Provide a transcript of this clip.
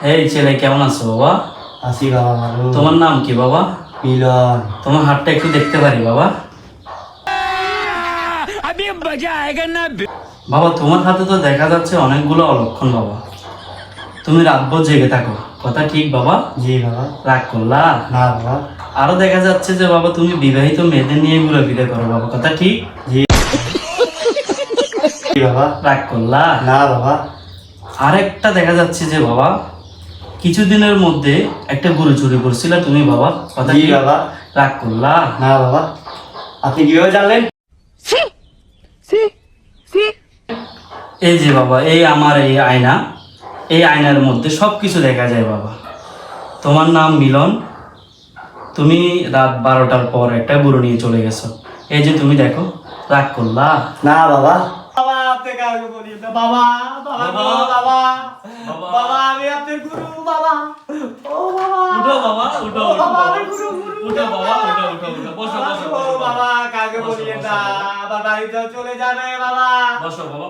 এই ছেলে কেমন আছো বাবা? আছি বাবা ভালো। তোমার নাম কি বাবা? মিলন। তোমার হাতটা একটু দেখতে পারি বাবা? বাবা তোমার হাতে তো দেখা যাচ্ছে অনেকগুলো অলক্ষণ বাবা। তুমি রাতভর জেগে থাকো, কথা ঠিক বাবা? জি বাবা। রাগ করলা? না বাবা। আরো দেখা যাচ্ছে যে বাবা তুমি বিবাহিত মেয়েদের নিয়ে ঘুরে করো বাবা, কথা ঠিক? জি বাবা। রাগ করলা? না বাবা। আরেকটা দেখা যাচ্ছে যে বাবা কিছুদিনের মধ্যে একটা গরু চুরি করছিলে তুমি বাবা, কথা জি ঠিক? বাবা। রাগ করলা? না বাবা। আপনি কিভাবে জানলেন? এই যে বাবা এই আমার এই আয়না, এই আয়নার মধ্যে সবকিছু দেখা যায় বাবা। তোমার নাম মিলন, তুমি রাত 12টার পর একটা গরু নিয়ে চলে গেছো, এই যে তুমি দেখো। রাগ করলা? না বাবা। বাবা আপনি কাউকে বলিয়েন না বাবা। বাবা বাবা। বাবা। বাবা। বাবা আমি আপনার গুরু বাবা। ও বাবা। উঠো বাবা, উঠো ও উঠো বাবা, বাবা। আমি গুরু, গুরু। উঠো বাবা, উঠো উঠো উঠো, বসো বসো ও বসো বাবা কাউকে বসো, বলিয়েন বসো, না। বসো। বাবা বাড়িতে চলে যাবে বাবা। বসো বাবা।